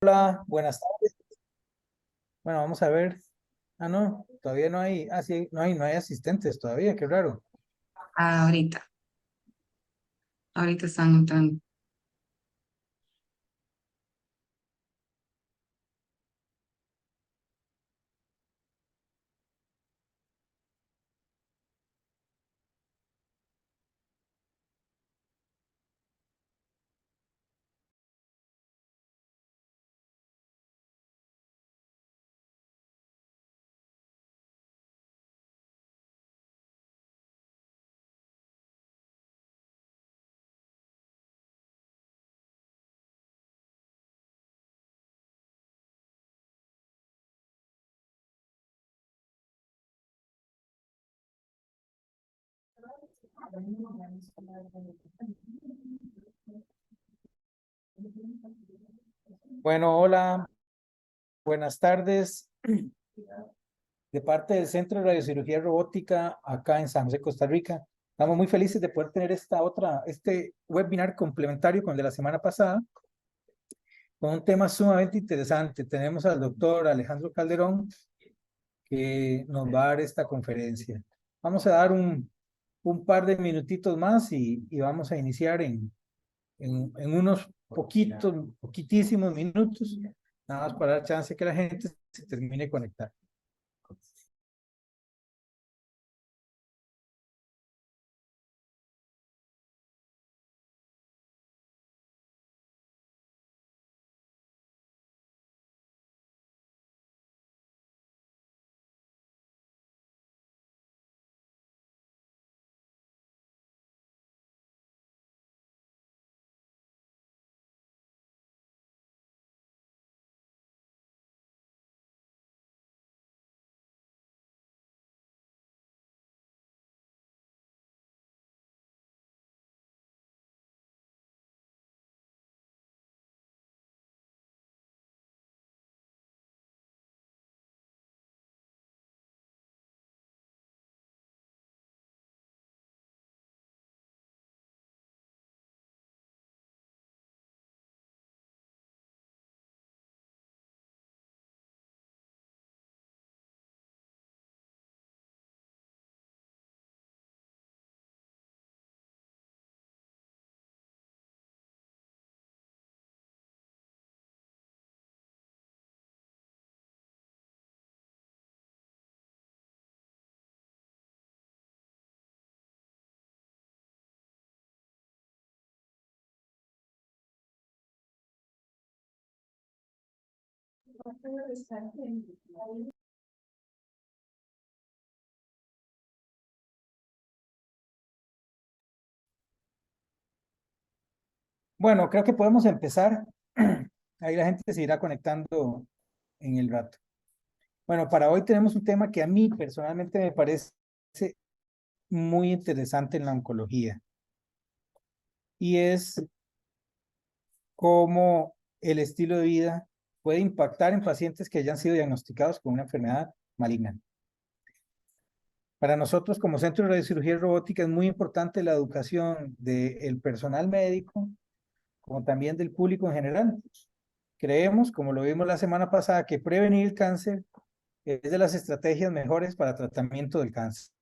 Hola, buenas tardes. Bueno, vamos a ver. Ah, no, todavía no hay. Ah, sí, no hay asistentes todavía, qué raro. Ah, ahorita están entrando. Bueno, hola, buenas tardes. De parte del Centro de Radiocirugía Robótica acá en San José, Costa Rica. Estamos muy felices de poder tener este webinar complementario con el de la semana pasada, con un tema sumamente interesante. Tenemos al doctor Alejandro Calderón, que nos va a dar esta conferencia. Vamos a dar un par de minutitos más y vamos a iniciar en unos poquitísimos minutos, nada más para dar chance que la gente se termine de conectar. Bueno, creo que podemos empezar. Ahí la gente se irá conectando en el rato. Bueno, para hoy tenemos un tema que a mí personalmente me parece muy interesante en la oncología y es cómo el estilo de vida puede impactar en pacientes que hayan sido diagnosticados con una enfermedad maligna. Para nosotros, como Centro de Radiocirugía Robótica, es muy importante la educación del personal médico, como también del público en general. Creemos, como lo vimos la semana pasada, que prevenir el cáncer es de las estrategias mejores para tratamiento del cáncer.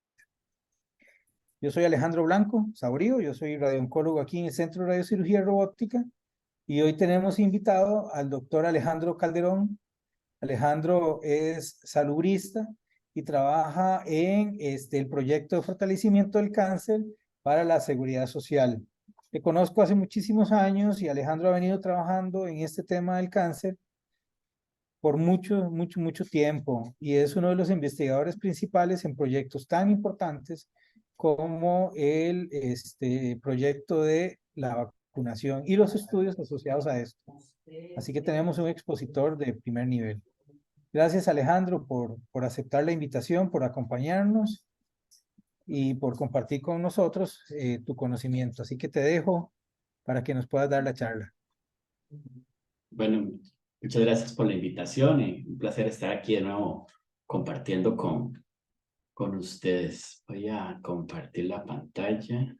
Yo soy Alejandro Blanco Saurío, yo soy radiooncólogo aquí en el Centro de Radiocirugía Robótica y hoy tenemos invitado al doctor Alejandro Calderón. Alejandro es salubrista y trabaja en el proyecto de fortalecimiento del cáncer para la seguridad social. Le conozco hace muchísimos años y Alejandro ha venido trabajando en este tema del cáncer por mucho tiempo y es uno de los investigadores principales en proyectos tan importantes como el proyecto de la vacunación y los estudios asociados a esto. Así que tenemos un expositor de primer nivel. Gracias, Alejandro, por aceptar la invitación, por acompañarnos y por compartir con nosotros tu conocimiento. Así que te dejo para que nos puedas dar la charla. Bueno, muchas gracias por la invitación y un placer estar aquí de nuevo compartiendo con ustedes. Voy a compartir la pantalla.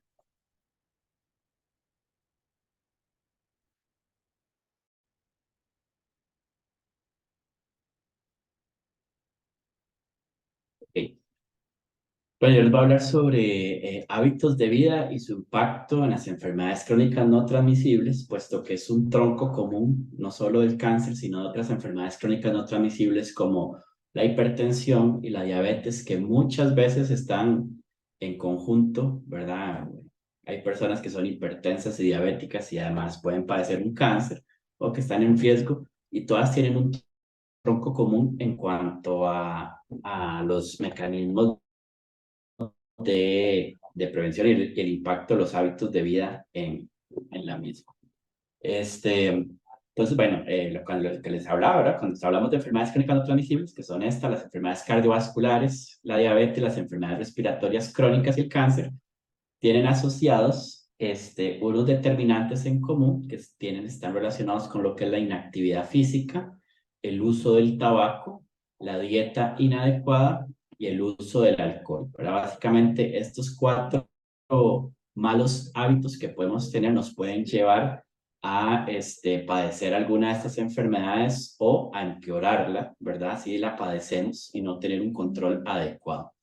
Ok. Bueno, yo les voy a hablar sobre hábitos de vida y su impacto en las enfermedades crónicas no transmisibles, puesto que es un tronco común, no solo del cáncer, sino de otras enfermedades crónicas no transmisibles como la hipertensión y la diabetes, que muchas veces están en conjunto, ¿verdad? Hay personas que son hipertensas y diabéticas y además pueden padecer un cáncer o que están en riesgo y todas tienen un tronco común en cuanto a los mecanismos de prevención y el impacto de los hábitos de vida en la misma. Entonces, bueno, lo que les hablaba ahora, cuando hablamos de enfermedades crónicas no transmisibles, que son estas, las enfermedades cardiovasculares, la diabetes, las enfermedades respiratorias crónicas y el cáncer, tienen asociados unos determinantes en común que están relacionados con lo que es la inactividad física, el uso del tabaco, la dieta inadecuada y el uso del alcohol. Pero básicamente estos 4 malos hábitos que podemos tener nos pueden llevar a padecer alguna de estas enfermedades o a empeorarla, ¿verdad? Si la padecemos y no tener un control adecuado.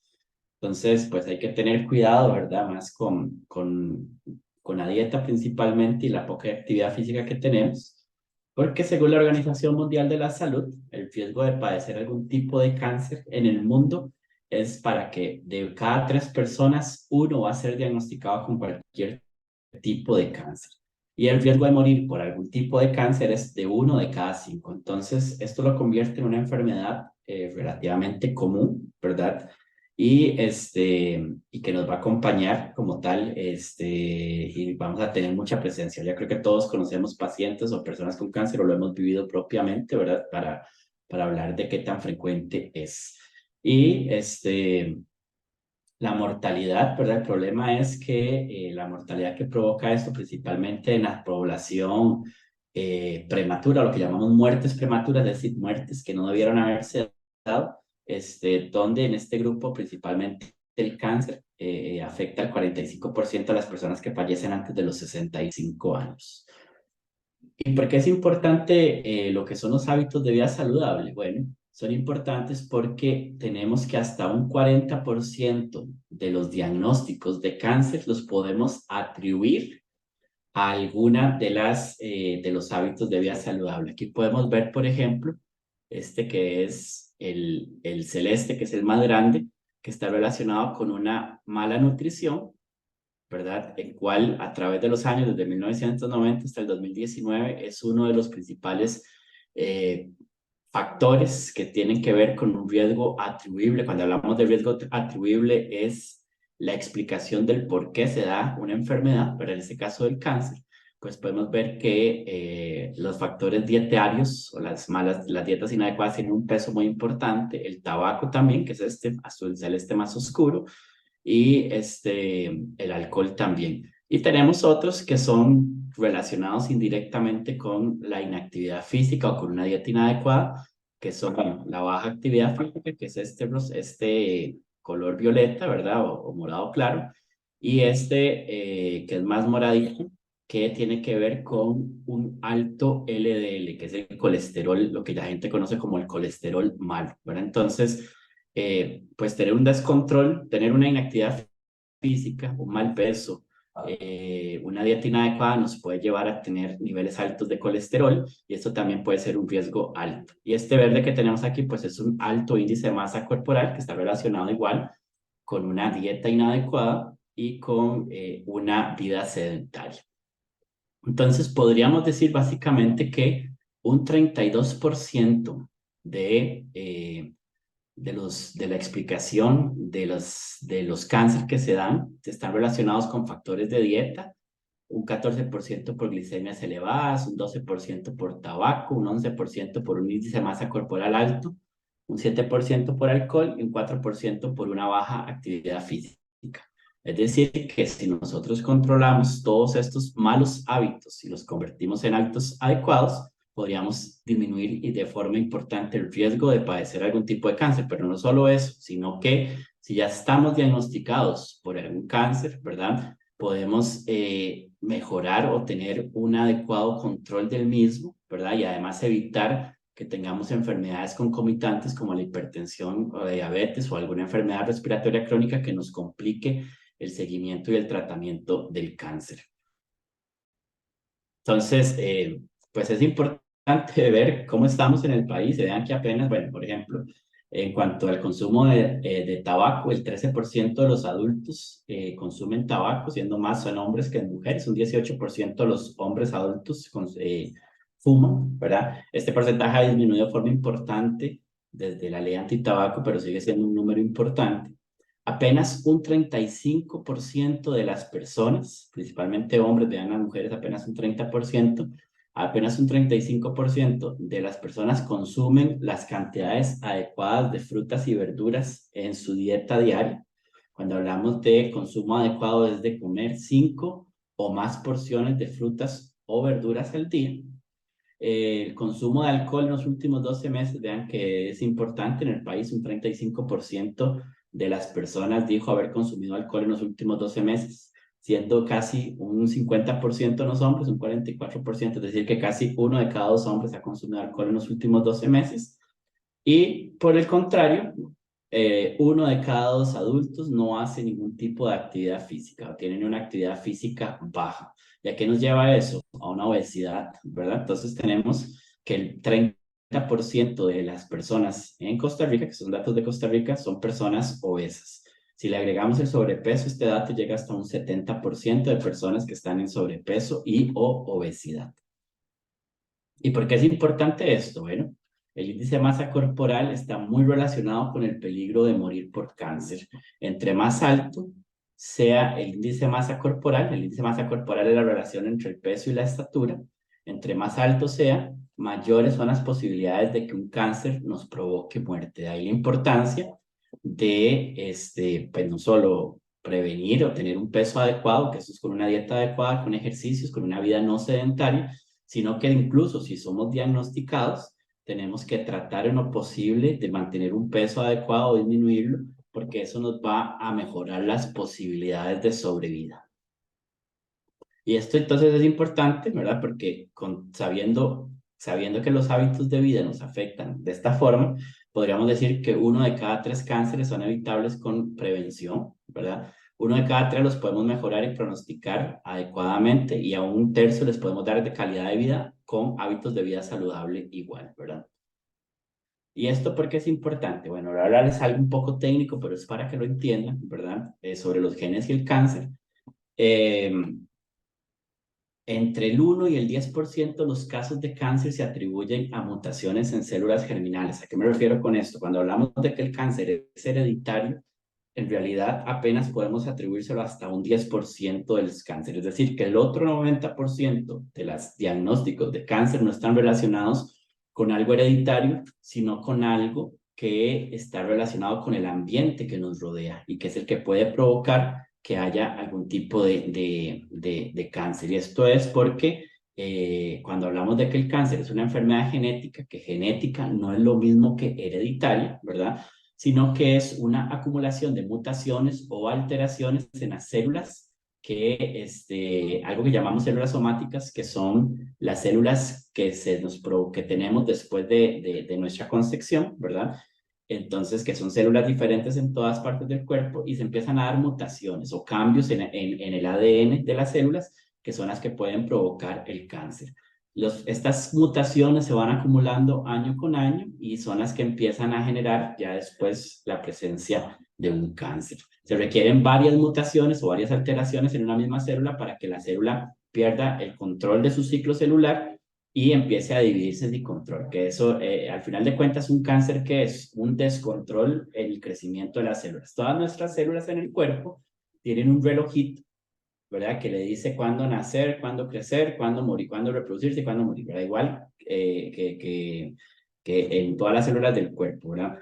Entonces, pues hay que tener cuidado, ¿verdad? Más con la dieta principalmente y la poca actividad física que tenemos, porque según la Organización Mundial de la Salud, el riesgo de padecer algún tipo de cáncer en el mundo es para que de cada 3 personas, uno va a ser diagnosticado con cualquier tipo de cáncer. Y el riesgo de morir por algún tipo de cáncer es de 1 de cada 5. Entonces, esto lo convierte en una enfermedad relativamente común, ¿verdad? Y que nos va a acompañar como tal, y vamos a tener mucha presencia. Ya creo que todos conocemos pacientes o personas con cáncer o lo hemos vivido propiamente, ¿verdad? Para hablar de qué tan frecuente es. Y la mortalidad, ¿verdad? El problema es que la mortalidad que provoca esto, principalmente en la población prematura, lo que llamamos muertes prematuras, es decir, muertes que no debieron haberse dado, donde en este grupo principalmente el cáncer afecta al 45% de las personas que fallecen antes de los 65 años. ¿Y por qué es importante lo que son los hábitos de vida saludable? Bueno, son importantes porque tenemos que hasta un 40% de los diagnósticos de cáncer los podemos atribuir a alguna de los hábitos de vida saludable. Aquí podemos ver, por ejemplo, que es el celeste, que es el más grande, que está relacionado con una mala nutrición, ¿verdad? El cual a través de los años, desde 1990 hasta el 2019, es uno de los principales factores que tienen que ver con un riesgo atribuible. Cuando hablamos de riesgo atribuible es la explicación del por qué se da una enfermedad, pero en este caso del cáncer, pues podemos ver que los factores dietarios o las dietas inadecuadas tienen un peso muy importante, el tabaco también, que es azul celeste más oscuro, y el alcohol también. Y tenemos otros que son relacionados indirectamente con la inactividad física o con una dieta inadecuada, que son bueno, la baja actividad física, que es este color violeta, ¿verdad? O morado claro, y que es más moradito, que tiene que ver con un alto LDL, que es el colesterol, lo que la gente conoce como el colesterol malo, ¿verdad? Entonces, pues tener un descontrol, tener una inactividad física, un mal peso, una dieta inadecuada nos puede llevar a tener niveles altos de colesterol y esto también puede ser un riesgo alto. Y este verde que tenemos aquí pues es un alto índice de masa corporal que está relacionado igual con una dieta inadecuada y con una vida sedentaria. Entonces podríamos decir básicamente que un 32% de la explicación de los cánceres que se dan están relacionados con factores de dieta, un 14% por glicemias elevadas, un 12% por tabaco, un 11% por un índice de masa corporal alto, un 7% por alcohol y un 4% por una baja actividad física. Es decir, que si nosotros controlamos todos estos malos hábitos y los convertimos en hábitos adecuados, podríamos disminuir y de forma importante el riesgo de padecer algún tipo de cáncer. Pero no solo eso, sino que si ya estamos diagnosticados por algún cáncer, ¿verdad? Podemos mejorar o tener un adecuado control del mismo, ¿verdad? Y además evitar que tengamos enfermedades concomitantes como la hipertensión o diabetes o alguna enfermedad respiratoria crónica que nos complique el seguimiento y el tratamiento del cáncer. Entonces, pues es importante ver cómo estamos en el país. Vean que apenas, bueno, por ejemplo, en cuanto al consumo de tabaco, el 13% de los adultos consumen tabaco, siendo más son hombres que mujeres. Un 18% de los hombres adultos fuman, ¿verdad? Este porcentaje ha disminuido de forma importante desde la ley antitabaco, pero sigue siendo un número importante. Apenas un 35% de las personas, principalmente hombres, vean las mujeres apenas un 30%, apenas un 35% de las personas consumen las cantidades adecuadas de frutas y verduras en su dieta diaria. Cuando hablamos de consumo adecuado es de comer 5 o más porciones de frutas o verduras al día. El consumo de alcohol en los últimos 12 meses, vean que es importante en el país, un 35% de las personas dijo haber consumido alcohol en los últimos 12 meses, siendo casi un 50% los hombres, un 44%, es decir, que casi 1 de cada 2 hombres ha consumido alcohol en los últimos 12 meses. Y por el contrario, 1 de cada 2 adultos no hace ningún tipo de actividad física o tienen una actividad física baja. ¿Y a qué nos lleva eso? A una obesidad, ¿verdad? Entonces tenemos que el 30% de las personas en Costa Rica, que son datos de Costa Rica, son personas obesas. Si le agregamos el sobrepeso, este dato llega hasta un 70% de personas que están en sobrepeso y o obesidad. ¿Y por qué es importante esto? Bueno, el índice de masa corporal está muy relacionado con el peligro de morir por cáncer. Entre más alto sea el índice de masa corporal, el índice de masa corporal es la relación entre el peso y la estatura, entre más alto sea, mayores son las posibilidades de que un cáncer nos provoque muerte. De ahí la importancia de, pues no solo prevenir o tener un peso adecuado, que eso es con una dieta adecuada, con ejercicios, con una vida no sedentaria, sino que incluso si somos diagnosticados, tenemos que tratar en lo posible de mantener un peso adecuado o disminuirlo, porque eso nos va a mejorar las posibilidades de sobrevida. Y esto entonces es importante, ¿verdad? Porque sabiendo que los hábitos de vida nos afectan de esta forma, podríamos decir que 1 de cada 3 cánceres son evitables con prevención, ¿verdad? 1 de cada 3 los podemos mejorar y pronosticar adecuadamente y a 1/3 les podemos dar de calidad de vida con hábitos de vida saludable igual, ¿verdad? ¿Y esto por qué es importante? Bueno, ahora hablarles algo un poco técnico, pero es para que lo entiendan, ¿verdad? Sobre los genes y el cáncer. Entre el 1 y el 10% de los casos de cáncer se atribuyen a mutaciones en células germinales. ¿A qué me refiero con esto? Cuando hablamos de que el cáncer es hereditario, en realidad apenas podemos atribuírselo hasta un 10% del cáncer. Es decir, que el otro 90% de los diagnósticos de cáncer no están relacionados con algo hereditario, sino con algo que está relacionado con el ambiente que nos rodea y que es el que puede provocar que haya algún tipo de cáncer. Y esto es porque cuando hablamos de que el cáncer es una enfermedad genética, que genética no es lo mismo que hereditaria, ¿verdad? Sino que es una acumulación de mutaciones o alteraciones en las células, algo que llamamos células somáticas, que son las células que tenemos después de nuestra concepción, ¿verdad? Entonces, que son células diferentes en todas partes del cuerpo y se empiezan a dar mutaciones o cambios en el ADN de las células, que son las que pueden provocar el cáncer. Estas mutaciones se van acumulando año con año y son las que empiezan a generar ya después la presencia de un cáncer. Se requieren varias mutaciones o varias alteraciones en una misma célula para que la célula pierda el control de su ciclo celular y empiece a dividirse sin control, que eso al final de cuentas un cáncer que es un descontrol en el crecimiento de las células. Todas nuestras células en el cuerpo tienen un relojito, ¿verdad? Que le dice cuándo nacer, cuándo crecer, cuándo morir, cuándo reproducirse y cuándo morir, ¿verdad? Igual que en todas las células del cuerpo, ¿verdad?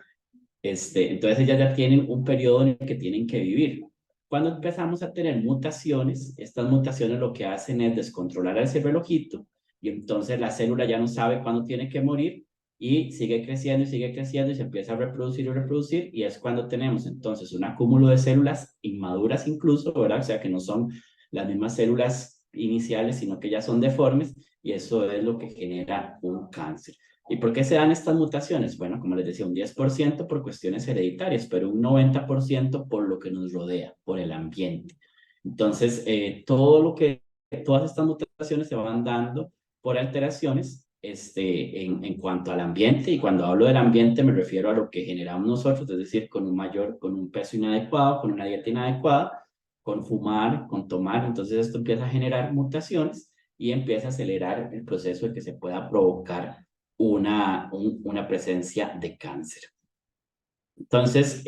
Entonces ellas ya tienen un periodo en el que tienen que vivir. Cuando empezamos a tener mutaciones, estas mutaciones lo que hacen es descontrolar ese relojito y entonces la célula ya no sabe cuándo tiene que morir y sigue creciendo y se empieza a reproducir y reproducir y es cuando tenemos entonces un acúmulo de células inmaduras incluso, ¿verdad? O sea que no son las mismas células iniciales, sino que ya son deformes y eso es lo que genera un cáncer. ¿Y por qué se dan estas mutaciones? Bueno, como les decía, un 10% por cuestiones hereditarias, pero un 90% por lo que nos rodea, por el ambiente. Entonces, todas estas mutaciones se van dando por alteraciones en cuanto al ambiente, y cuando hablo del ambiente me refiero a lo que generamos nosotros, es decir, con un peso inadecuado, con una dieta inadecuada, con fumar, con tomar. Entonces esto empieza a generar mutaciones y empieza a acelerar el proceso de que se pueda provocar una presencia de cáncer. Entonces,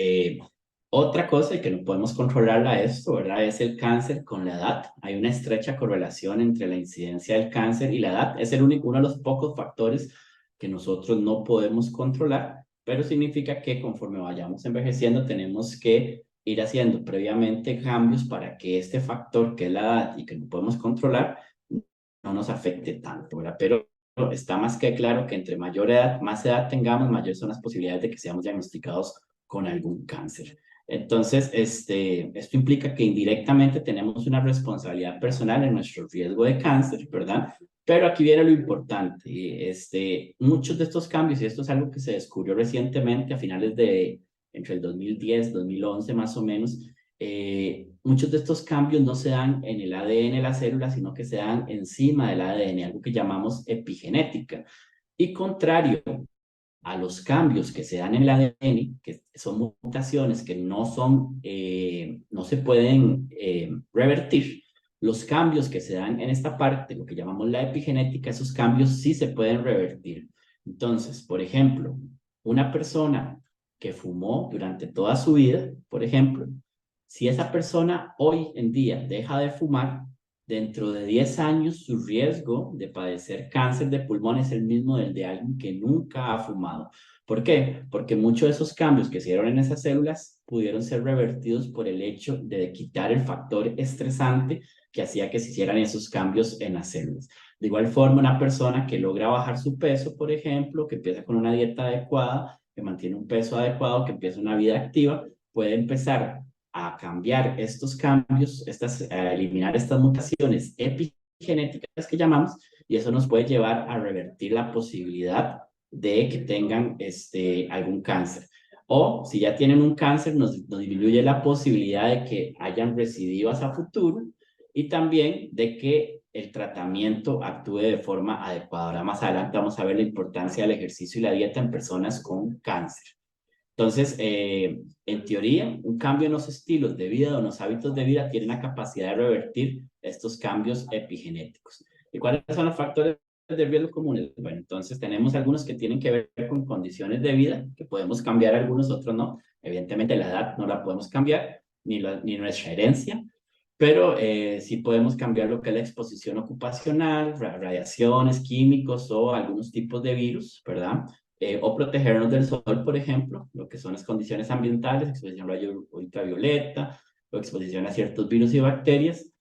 otra cosa, y que no podemos controlarla a esto, ¿verdad? Es el cáncer con la edad. Hay una estrecha correlación entre la incidencia del cáncer y la edad. Es uno de los pocos factores que nosotros no podemos controlar, pero significa que conforme vayamos envejeciendo tenemos que ir haciendo previamente cambios para que este factor, que es la edad y que no podemos controlar, no nos afecte tanto, ¿verdad? Pero está más que claro que entre más edad tengamos, mayores son las posibilidades de que seamos diagnosticados con algún cáncer. Entonces, esto implica que indirectamente tenemos una responsabilidad personal en nuestro riesgo de cáncer, ¿verdad? Pero aquí viene lo importante. Muchos de estos cambios, y esto es algo que se descubrió recientemente a finales entre el 2010, 2011 más o menos, muchos de estos cambios no se dan en el ADN de la célula, sino que se dan encima del ADN, algo que llamamos epigenética. Y contrario a los cambios que se dan en el ADN, que son mutaciones que no se pueden revertir, los cambios que se dan en esta parte, lo que llamamos la epigenética, esos cambios sí se pueden revertir. Entonces, por ejemplo, una persona que fumó durante toda su vida, por ejemplo, si esa persona hoy en día deja de fumar, dentro de 10 años su riesgo de padecer cáncer de pulmón es el mismo del de alguien que nunca ha fumado. ¿Por qué? Porque muchos de esos cambios que se dieron en esas células pudieron ser revertidos por el hecho de quitar el factor estresante que hacía que se hicieran esos cambios en las células. De igual forma, una persona que logra bajar su peso, por ejemplo, que empieza con una dieta adecuada, que mantiene un peso adecuado, que empieza una vida activa, puede empezar a cambiar estos cambios, a eliminar estas mutaciones epigenéticas que llamamos, y eso nos puede llevar a revertir la posibilidad de que tengan algún cáncer. O si ya tienen un cáncer, nos disminuye la posibilidad de que hayan recidivas a futuro, y también de que el tratamiento actúe de forma adecuada. Ahora más adelante vamos a ver la importancia del ejercicio y la dieta en personas con cáncer. Entonces, en teoría, un cambio en los estilos de vida o en los hábitos de vida tiene la capacidad de revertir estos cambios epigenéticos. ¿Y cuáles son los factores de riesgo comunes? Bueno, entonces tenemos algunos que tienen que ver con condiciones de vida, que podemos cambiar algunos, otros no. Evidentemente la edad no la podemos cambiar, ni nuestra herencia, pero sí podemos cambiar lo que es la exposición ocupacional, radiaciones, químicos o algunos tipos de virus, ¿verdad? O protegernos del sol, por ejemplo, lo que son las condiciones ambientales, exposición a rayos ultravioleta, o exposición a ciertos virus y bacterias,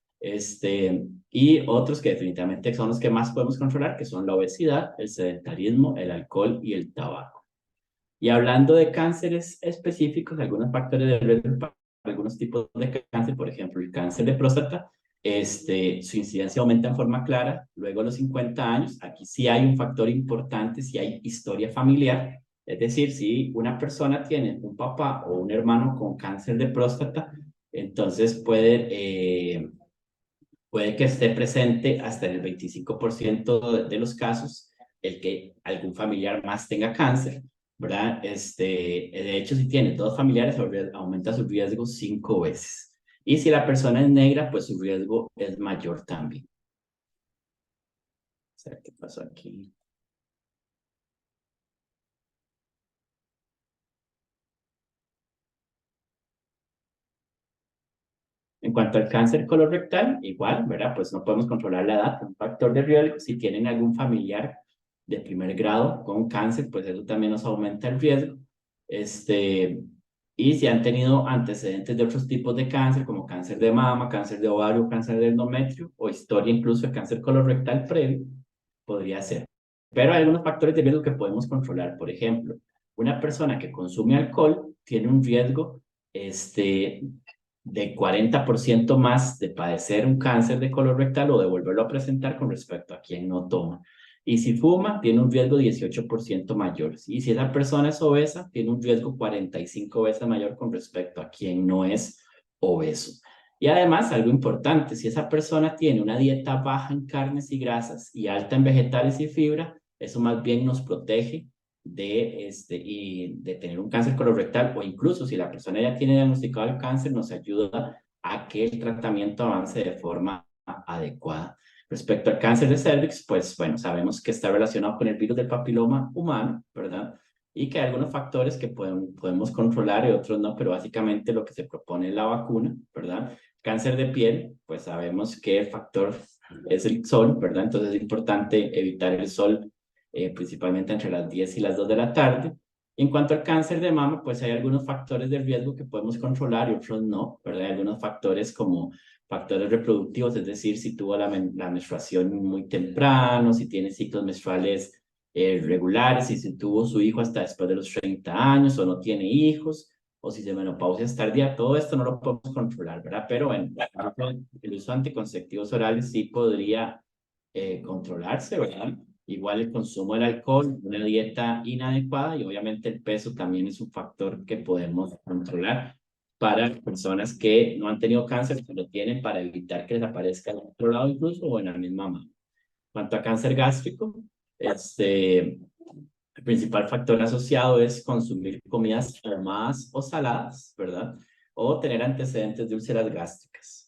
y otros que definitivamente son los que más podemos controlar, que son la obesidad, el sedentarismo, el alcohol y el tabaco. Y hablando de cánceres específicos, algunos factores de riesgo para algunos tipos de cáncer, por ejemplo, el cáncer de próstata, su incidencia aumenta en forma clara luego de los 50 años. Aquí sí hay un factor importante, si hay historia familiar. Es decir, si una persona tiene un papá o un hermano con cáncer de próstata, entonces puede que esté presente hasta en el 25% de los casos el que algún familiar más tenga cáncer, ¿verdad? De hecho, si tiene dos familiares, aumenta su riesgo 5 veces. Y si la persona es negra, pues su riesgo es mayor también. O sea, ¿qué pasó aquí? En cuanto al cáncer colorectal, igual, ¿verdad? Pues no podemos controlar la edad, un factor de riesgo. Si tienen algún familiar de primer grado con cáncer, pues eso también nos aumenta el riesgo. Y si han tenido antecedentes de otros tipos de cáncer, como cáncer de mama, cáncer de ovario, cáncer de endometrio, o historia incluso de cáncer colorectal previo, podría ser. Pero hay algunos factores de riesgo que podemos controlar. Por ejemplo, una persona que consume alcohol tiene un riesgo de 40% más de padecer un cáncer de colorectal o de volverlo a presentar con respecto a quien no toma. Y si fuma, tiene un riesgo 18% mayor. Y si esa persona es obesa, tiene un riesgo 45 veces mayor con respecto a quien no es obeso. Y además, algo importante, si esa persona tiene una dieta baja en carnes y grasas y alta en vegetales y fibra, eso más bien nos protege de tener un cáncer colorectal, o incluso si la persona ya tiene diagnosticado el cáncer, nos ayuda a que el tratamiento avance de forma adecuada. Respecto al cáncer de cervix, pues bueno, sabemos que está relacionado con el virus del papiloma humano, ¿verdad? Y que hay algunos factores que podemos controlar y otros no, pero básicamente lo que se propone es la vacuna, ¿verdad? Cáncer de piel, pues sabemos que el factor es el sol, ¿verdad? Entonces es importante evitar el sol principalmente entre las 10 y las 2 de la tarde. En cuanto al cáncer de mama, pues hay algunos factores de riesgo que podemos controlar y otros no, ¿verdad? Hay algunos factores como factores reproductivos, es decir, si tuvo la menstruación muy temprano, si tiene ciclos menstruales regulares, y si tuvo su hijo hasta después de los 30 años o no tiene hijos, o si se menopausia es tardía, todo esto no lo podemos controlar, ¿verdad? Pero bueno, el uso de anticonceptivos orales sí podría controlarse, ¿verdad? Igual el consumo del alcohol, una dieta inadecuada y obviamente el peso también es un factor que podemos controlar para personas que no han tenido cáncer, que lo tienen, para evitar que les aparezca en otro lado incluso o en la misma mama. En cuanto a cáncer gástrico, el principal factor asociado es consumir comidas ahumadas o saladas, ¿verdad? O tener antecedentes de úlceras gástricas.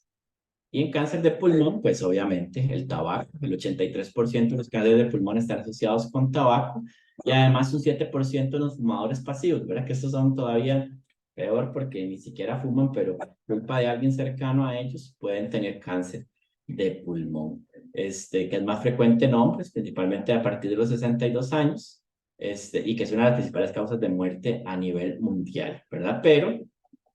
Y en cáncer de pulmón, pues obviamente el tabaco, el 83% de los cánceres de pulmón están asociados con tabaco y además un 7% de los fumadores pasivos, ¿verdad? Que estos son todavía peor porque ni siquiera fuman, pero por culpa de alguien cercano a ellos pueden tener cáncer de pulmón, que es más frecuente en hombres, principalmente a partir de los 62 años, y que es una de las principales causas de muerte a nivel mundial, ¿verdad? Pero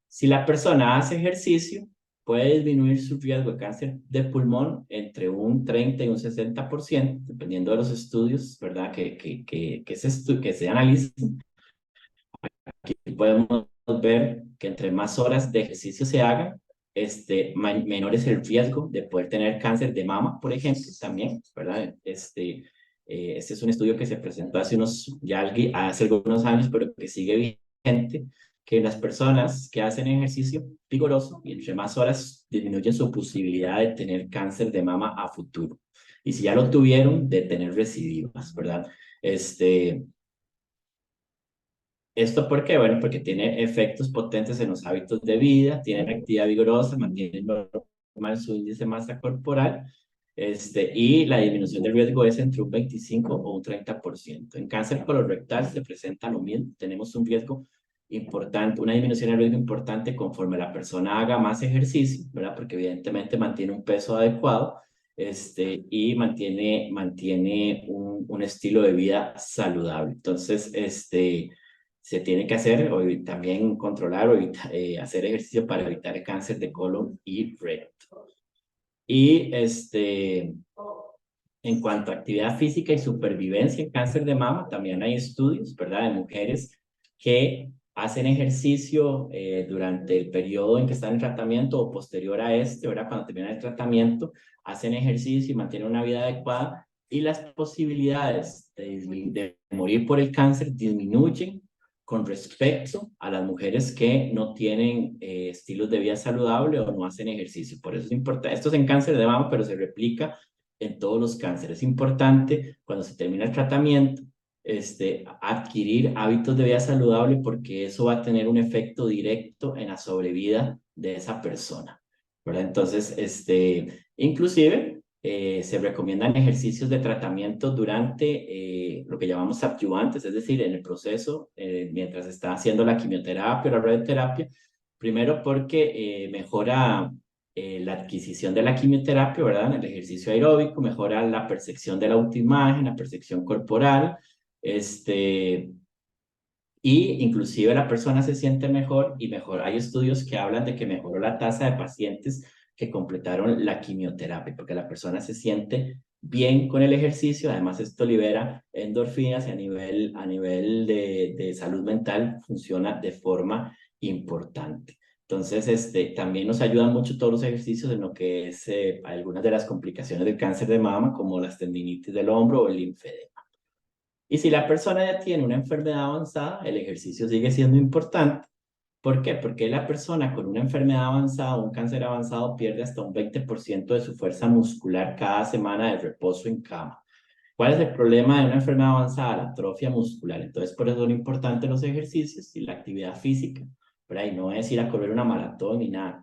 si la persona hace ejercicio, puede disminuir su riesgo de cáncer de pulmón entre un 30 y un 60%, dependiendo de los estudios, ¿verdad? Que se analicen. Aquí podemos ver que entre más horas de ejercicio se hagan, menor es el riesgo de poder tener cáncer de mama, por ejemplo, también, ¿verdad? Este es un estudio que se presentó hace algunos años, pero que sigue vigente, que las personas que hacen ejercicio vigoroso y entre más horas disminuyen su posibilidad de tener cáncer de mama a futuro. Y si ya lo tuvieron, de tener recidivas, ¿verdad? ¿Esto por qué? Bueno, porque tiene efectos potentes en los hábitos de vida, tiene actividad vigorosa, mantiene normal su índice de masa corporal, y la disminución del riesgo es entre un 25 o un 30%. En cáncer colorectal se presenta lo mismo, tenemos un riesgo importante, una disminución del riesgo importante conforme la persona haga más ejercicio, ¿verdad? Porque evidentemente mantiene un peso adecuado, y mantiene un estilo de vida saludable. Entonces, se tiene que hacer o también controlar o hacer ejercicio para evitar el cáncer de colon y recto. Y en cuanto a actividad física y supervivencia en cáncer de mama, también hay estudios, ¿verdad?, de mujeres que hacen ejercicio durante el periodo en que están en tratamiento o posterior a ¿verdad?, cuando terminan el tratamiento, hacen ejercicio y mantienen una vida adecuada y las posibilidades de morir por el cáncer disminuyen con respecto a las mujeres que no tienen estilos de vida saludable o no hacen ejercicio. Por eso es importante, esto es en cáncer de mama, pero se replica en todos los cánceres. Es importante cuando se termina el tratamiento, adquirir hábitos de vida saludable porque eso va a tener un efecto directo en la sobrevida de esa persona, ¿verdad? Entonces, inclusive se recomiendan ejercicios de tratamiento durante lo que llamamos adyuvantes, es decir, en el proceso, mientras está haciendo la quimioterapia o la radioterapia, primero porque mejora la adquisición de la quimioterapia, ¿verdad? El ejercicio aeróbico mejora la percepción de la autoimagen, la percepción corporal, y inclusive la persona se siente mejor y mejor. Hay estudios que hablan de que mejoró la tasa de pacientes que completaron la quimioterapia, porque la persona se siente bien con el ejercicio. Además, esto libera endorfinas y a nivel de salud mental funciona de forma importante. Entonces, también nos ayudan mucho todos los ejercicios en lo que es algunas de las complicaciones del cáncer de mama, como las tendinitis del hombro o el linfedema. Y si la persona ya tiene una enfermedad avanzada, el ejercicio sigue siendo importante. ¿Por qué? Porque la persona con una enfermedad avanzada o un cáncer avanzado pierde hasta un 20% de su fuerza muscular cada semana de reposo en cama. ¿Cuál es el problema de una enfermedad avanzada? La atrofia muscular. Entonces, por eso son importantes los ejercicios y la actividad física. ¿Verdad? Y no es ir a correr una maratón ni nada.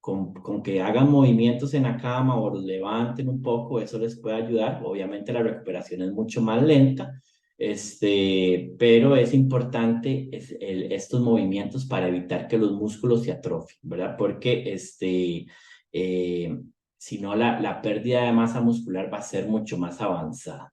Con que hagan movimientos en la cama o los levanten un poco, eso les puede ayudar. Obviamente la recuperación es mucho más lenta, pero es importante estos movimientos para evitar que los músculos se atrofien, ¿verdad? Porque si no, la pérdida de masa muscular va a ser mucho más avanzada.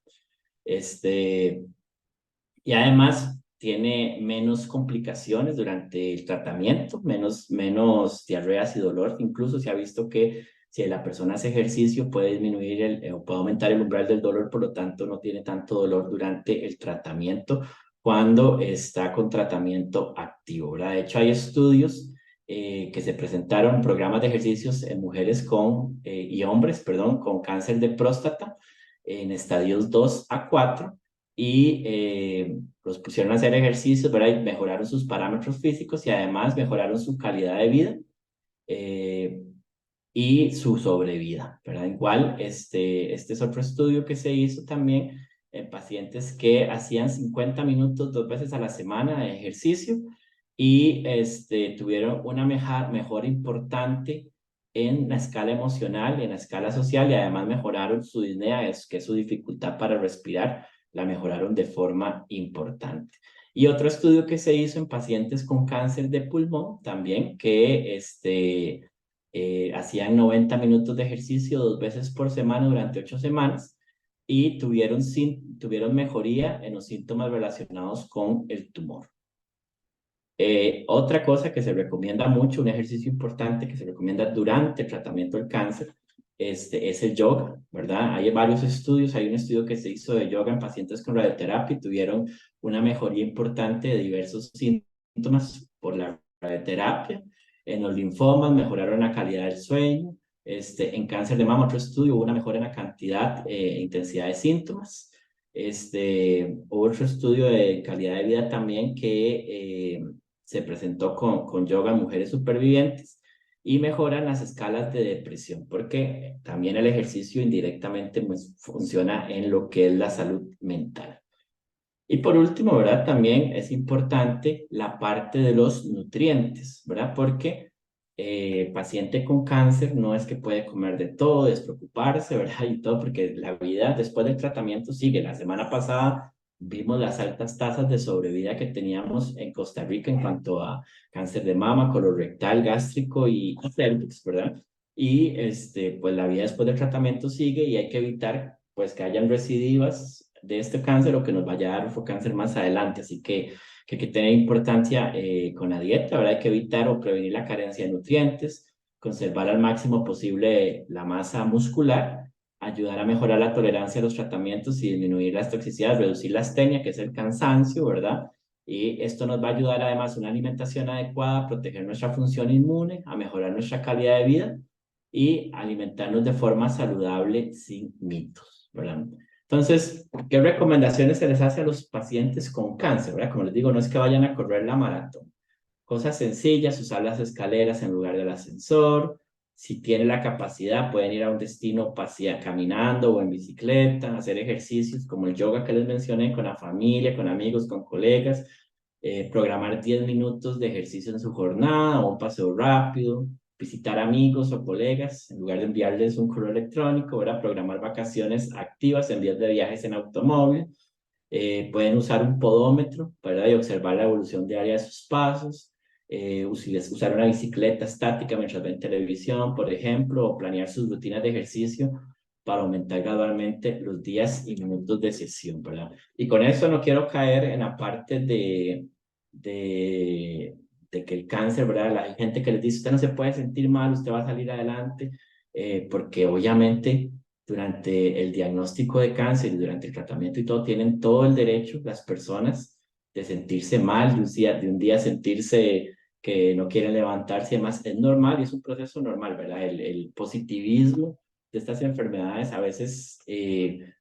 Y además tiene menos complicaciones durante el tratamiento, menos diarreas y dolor. Incluso se ha visto que si la persona hace ejercicio puede disminuir o puede aumentar el umbral del dolor, por lo tanto no tiene tanto dolor durante el tratamiento cuando está con tratamiento activo, ¿verdad? De hecho, hay estudios que se presentaron, programas de ejercicios en mujeres y hombres, perdón, con cáncer de próstata en estadios 2 a 4 y los pusieron a hacer ejercicios, ¿verdad? Y mejoraron sus parámetros físicos y además mejoraron su calidad de vida y su sobrevida, ¿verdad? Igual, este es otro estudio que se hizo también en pacientes que hacían 50 minutos 2 veces a la semana de ejercicio y tuvieron una mejora importante en la escala emocional, en la escala social y además mejoraron su disnea, que es su dificultad para respirar, la mejoraron de forma importante. Y otro estudio que se hizo en pacientes con cáncer de pulmón también, que hacían 90 minutos de ejercicio 2 veces por semana durante 8 semanas y tuvieron mejoría en los síntomas relacionados con el tumor. Otra cosa que se recomienda mucho, un ejercicio importante que se recomienda durante el tratamiento del cáncer, es el yoga, ¿verdad? Hay varios estudios, hay un estudio que se hizo de yoga en pacientes con radioterapia y tuvieron una mejoría importante de diversos síntomas por la radioterapia. En los linfomas mejoraron la calidad del sueño. En cáncer de mama, otro estudio, hubo una mejora en la cantidad e intensidad de síntomas. Otro estudio de calidad de vida también que se presentó con yoga en mujeres supervivientes y mejoran las escalas de depresión, porque también el ejercicio indirectamente pues, funciona en lo que es la salud mental. Y por último, ¿verdad? También es importante la parte de los nutrientes, ¿verdad? Porque paciente con cáncer no es que puede comer de todo, despreocuparse, ¿verdad? Y todo, porque la vida después del tratamiento sigue. La semana pasada vimos las altas tasas de sobrevida que teníamos en Costa Rica en cuanto a cáncer de mama, colorectal, gástrico y cérvix, ¿verdad? Y pues la vida después del tratamiento sigue y hay que evitar pues que hayan recidivas de este cáncer o que nos vaya a dar otro cáncer más adelante. Así que hay que tener importancia con la dieta, ¿verdad? Hay que evitar o prevenir la carencia de nutrientes, conservar al máximo posible la masa muscular, ayudar a mejorar la tolerancia a los tratamientos y disminuir las toxicidades, reducir la astenia, que es el cansancio, ¿verdad? Y esto nos va a ayudar además a una alimentación adecuada, a proteger nuestra función inmune, a mejorar nuestra calidad de vida y alimentarnos de forma saludable sin mitos, ¿verdad? Entonces, ¿qué recomendaciones se les hace a los pacientes con cáncer? ¿Verdad? Como les digo, no es que vayan a correr la maratón. Cosas sencillas, usar las escaleras en lugar del ascensor. Si tienen la capacidad, pueden ir a un destino caminando o en bicicleta, hacer ejercicios como el yoga que les mencioné con la familia, con amigos, con colegas. Programar 10 minutos de ejercicio en su jornada o un paseo rápido, visitar amigos o colegas, en lugar de enviarles un correo electrónico, ¿verdad? Programar vacaciones activas en vez de viajes en automóvil. Pueden usar un podómetro, ¿verdad? Y observar la evolución diaria de sus pasos. Usar una bicicleta estática mientras ven televisión, por ejemplo, o planear sus rutinas de ejercicio para aumentar gradualmente los días y minutos de sesión, ¿verdad? Y con eso no quiero caer en la parte de que el cáncer, ¿verdad? La gente que les dice, usted no se puede sentir mal, usted va a salir adelante, porque obviamente durante el diagnóstico de cáncer y durante el tratamiento y todo, tienen todo el derecho las personas de sentirse mal, de un día sentirse que no quieren levantarse y demás. Es normal y es un proceso normal, ¿verdad? El positivismo de estas enfermedades a veces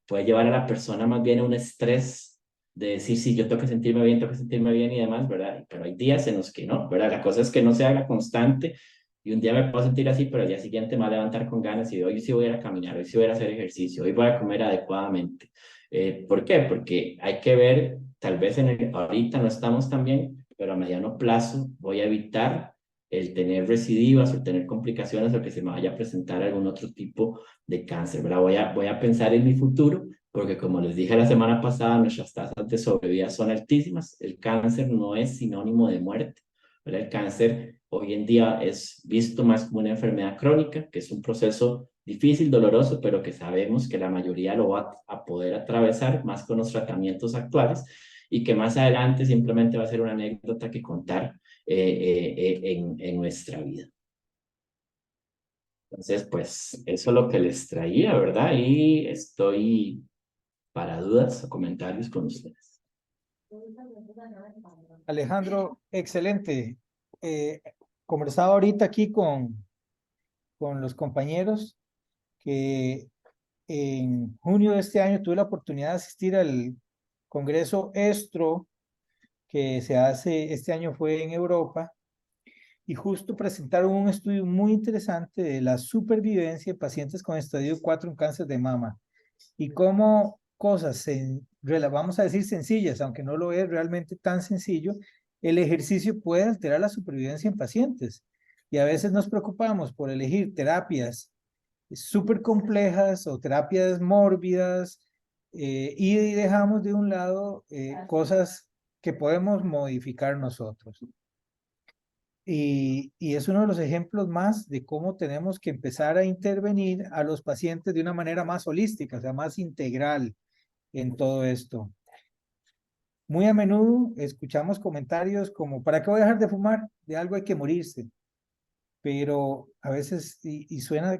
puede llevar a la persona más bien a un estrés de decir, sí, yo tengo que sentirme bien y demás, ¿verdad? Pero hay días en los que no, ¿verdad? La cosa es que no se haga constante y un día me puedo sentir así, pero al día siguiente me voy a levantar con ganas y hoy sí voy a ir a caminar, hoy sí voy a hacer ejercicio, hoy voy a comer adecuadamente. ¿Por qué? Porque hay que ver, tal vez ahorita no estamos tan bien, pero a mediano plazo voy a evitar el tener recidivas o tener complicaciones o que se me vaya a presentar algún otro tipo de cáncer, ¿verdad? Voy a pensar en mi futuro porque como les dije la semana pasada, nuestras tasas de sobrevida son altísimas. El cáncer no es sinónimo de muerte, ¿verdad? El cáncer hoy en día es visto más como una enfermedad crónica, que es un proceso difícil, doloroso, pero que sabemos que la mayoría lo va a poder atravesar más con los tratamientos actuales y que más adelante simplemente va a ser una anécdota que contar en nuestra vida. Entonces, pues eso es lo que les traía, ¿verdad? Y estoy para dudas o comentarios con ustedes. Alejandro, excelente. Conversaba ahorita aquí con los compañeros que en junio de este año tuve la oportunidad de asistir al Congreso ESTRO que se hace, este año fue en Europa, y justo presentaron un estudio muy interesante de la supervivencia de pacientes con estadio 4 en cáncer de mama y cómo cosas, vamos a decir sencillas, aunque no lo es realmente tan sencillo, el ejercicio puede alterar la supervivencia en pacientes. Y a veces nos preocupamos por elegir terapias súper complejas o terapias mórbidas y dejamos de un lado cosas que podemos modificar nosotros. Y es uno de los ejemplos más de cómo tenemos que empezar a intervenir a los pacientes de una manera más holística, o sea, más integral en todo esto. Muy a menudo escuchamos comentarios como, ¿para qué voy a dejar de fumar? De algo hay que morirse. Pero a veces, y suena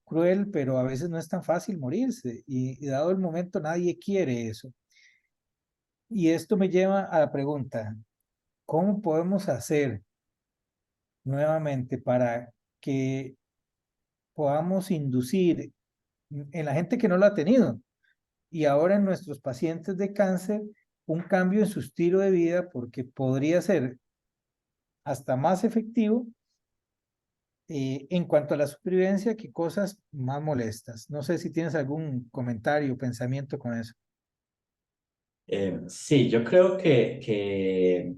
cruel, pero a veces no es tan fácil morirse. Y dado el momento, nadie quiere eso. Y esto me lleva a la pregunta, ¿cómo podemos hacer nuevamente para que podamos inducir en la gente que no lo ha tenido y ahora en nuestros pacientes de cáncer un cambio en su estilo de vida porque podría ser hasta más efectivo en cuanto a la supervivencia que cosas más molestas? No sé si tienes algún comentario o pensamiento con eso. Sí, yo creo que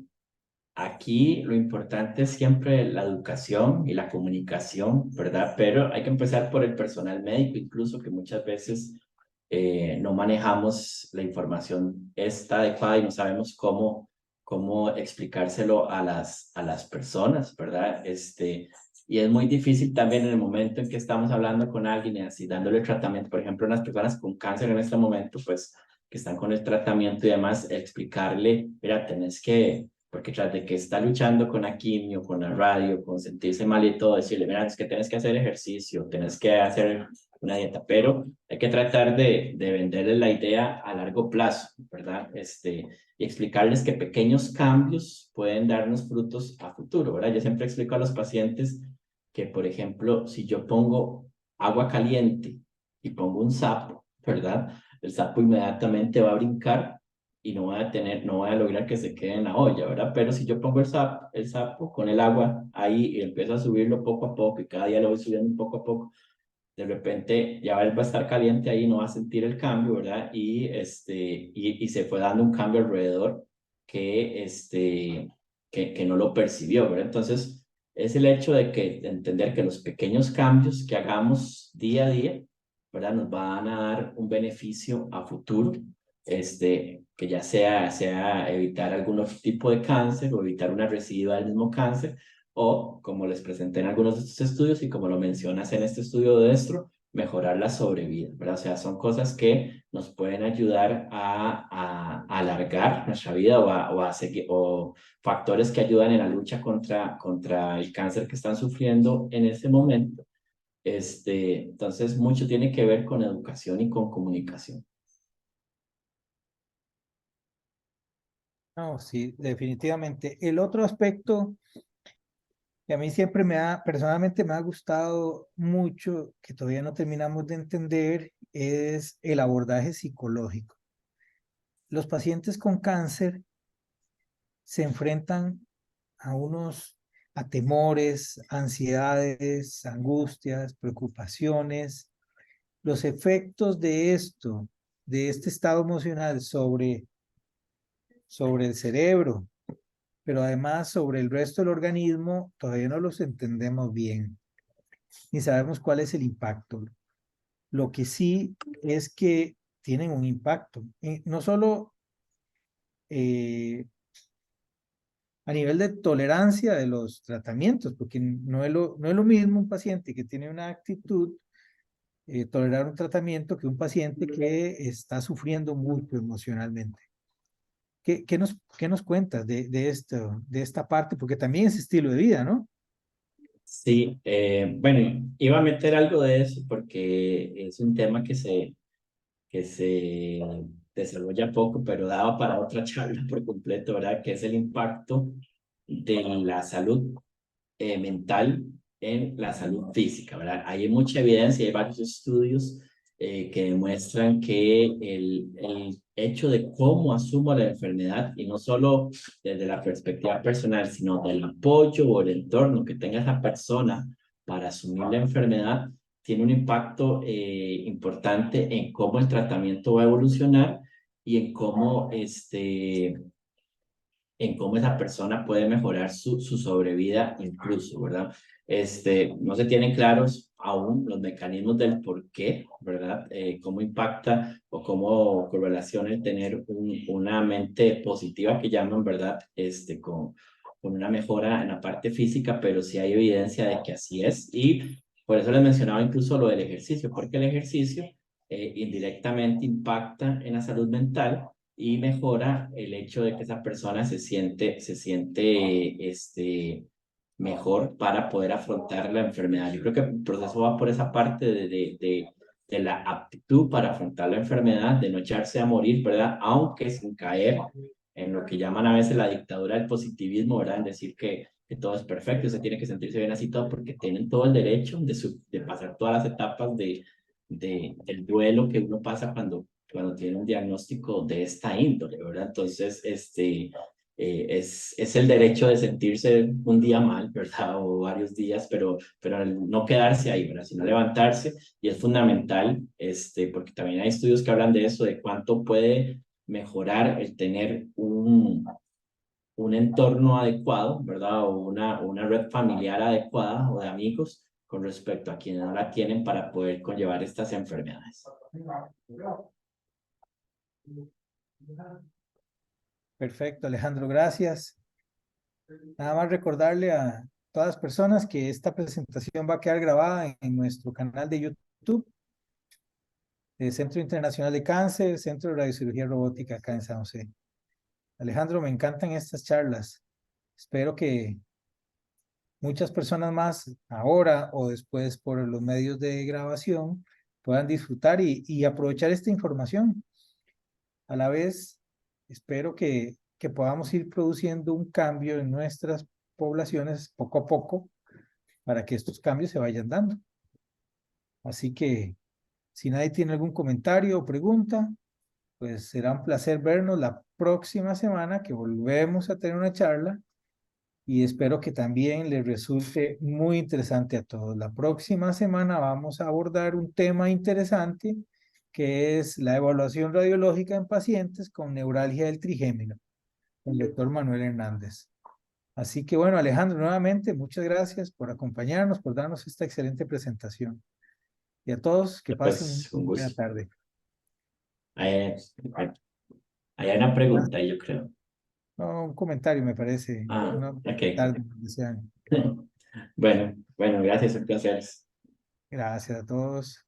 aquí lo importante es siempre la educación y la comunicación, ¿verdad? Pero hay que empezar por el personal médico, incluso que muchas veces no manejamos la información esta adecuada y no sabemos cómo explicárselo a las personas, ¿verdad? Y es muy difícil también en el momento en que estamos hablando con alguien y así dándole tratamiento, por ejemplo, unas personas con cáncer en este momento, pues que están con el tratamiento y demás, explicarle, mira, tenés que porque tras de que está luchando con la quimio, con la radio, con sentirse mal y todo, decirle, mira, es que tienes que hacer ejercicio, tienes que hacer una dieta, pero hay que tratar de venderles la idea a largo plazo, ¿verdad? Y explicarles que pequeños cambios pueden darnos frutos a futuro, ¿verdad? Yo siempre explico a los pacientes que, por ejemplo, si yo pongo agua caliente y pongo un sapo, ¿verdad? El sapo inmediatamente va a brincar y no voy a lograr que se quede en la olla, ¿verdad? Pero si yo pongo el sapo con el agua ahí y empiezo a subirlo poco a poco y cada día lo voy subiendo poco a poco, de repente ya él va a estar caliente ahí, no va a sentir el cambio, ¿verdad? Y se fue dando un cambio alrededor que no lo percibió, ¿verdad? Entonces, es el hecho de entender que los pequeños cambios que hagamos día a día, ¿verdad? Nos van a dar un beneficio a futuro, que ya sea evitar algún otro tipo de cáncer o evitar una recidiva del mismo cáncer, o como les presenté en algunos de estos estudios y como lo mencionas en este estudio de Destro, mejorar la sobrevida, ¿verdad? O sea, son cosas que nos pueden ayudar a alargar nuestra vida o factores que ayudan en la lucha contra el cáncer que están sufriendo en ese momento. Entonces, mucho tiene que ver con educación y con comunicación. No, sí, definitivamente. El otro aspecto Y a mí siempre personalmente me ha gustado mucho, que todavía no terminamos de entender, es el abordaje psicológico. Los pacientes con cáncer se enfrentan a temores, ansiedades, angustias, preocupaciones. Los efectos de esto, de este estado emocional sobre el cerebro, pero además sobre el resto del organismo, todavía no los entendemos bien, ni sabemos cuál es el impacto. Lo que sí es que tienen un impacto, no solo a nivel de tolerancia de los tratamientos, porque no es lo mismo un paciente que tiene una actitud, tolerar un tratamiento, que un paciente que está sufriendo mucho emocionalmente. ¿Qué nos cuentas de esta parte? Porque también es estilo de vida, ¿no? Sí, bueno, iba a meter algo de eso porque es un tema que se desarrolla poco, pero daba para otra charla por completo, ¿verdad? Que es el impacto de la salud mental en la salud física, ¿verdad? Hay mucha evidencia, hay varios estudios que demuestran que el hecho de cómo asumo la enfermedad, y no solo desde la perspectiva personal, sino del apoyo o el entorno que tenga esa persona para asumir la enfermedad, tiene un impacto importante en cómo el tratamiento va a evolucionar y en cómo esa persona puede mejorar su sobrevida incluso, ¿verdad? No se tienen claros aún los mecanismos del por qué, ¿verdad? Cómo impacta o cómo correlaciona el tener una mente positiva que llaman, ¿verdad? Con una mejora en la parte física, pero sí hay evidencia de que así es. Y por eso les mencionaba incluso lo del ejercicio, porque el ejercicio indirectamente impacta en la salud mental y mejora el hecho de que esa persona se siente mejor para poder afrontar la enfermedad. Yo creo que el proceso va por esa parte de la aptitud para afrontar la enfermedad, de no echarse a morir, ¿verdad? Aunque sin caer en lo que llaman a veces la dictadura del positivismo, ¿verdad? En decir que todo es perfecto, se tiene que sentirse bien así todo, porque tienen todo el derecho de pasar todas las etapas del duelo que uno pasa cuando tiene un diagnóstico de esta índole, ¿verdad? Entonces, es el derecho de sentirse un día mal, ¿verdad? O varios días, pero no quedarse ahí, ¿verdad? Sino levantarse, y es fundamental, porque también hay estudios que hablan de eso, de cuánto puede mejorar el tener un entorno adecuado, ¿verdad? O una red familiar adecuada o de amigos con respecto a quienes no la tienen para poder conllevar estas enfermedades. Perfecto, Alejandro, gracias. Nada más recordarle a todas las personas que esta presentación va a quedar grabada en nuestro canal de YouTube, Centro Internacional de Cáncer, Centro de Radiocirugía Robótica acá en San José. Alejandro, me encantan estas charlas. Espero que muchas personas más, ahora o después por los medios de grabación, puedan disfrutar y aprovechar esta información. A la vez, espero que podamos ir produciendo un cambio en nuestras poblaciones poco a poco para que estos cambios se vayan dando. Así que, si nadie tiene algún comentario o pregunta, pues será un placer vernos la próxima semana, que volvemos a tener una charla, y espero que también les resulte muy interesante a todos. La próxima semana vamos a abordar un tema interesante, que es la evaluación radiológica en pacientes con neuralgia del trigémino, con el doctor Manuel Hernández. Así que bueno, Alejandro, nuevamente, muchas gracias por acompañarnos, por darnos esta excelente presentación. Y a todos, que pasen Pues un una buena gusto. tarde. Hay, hay una pregunta, yo creo. No, un comentario me parece. Ah, No ok. tarde, desean. Bueno, gracias, un placer. Gracias a todos.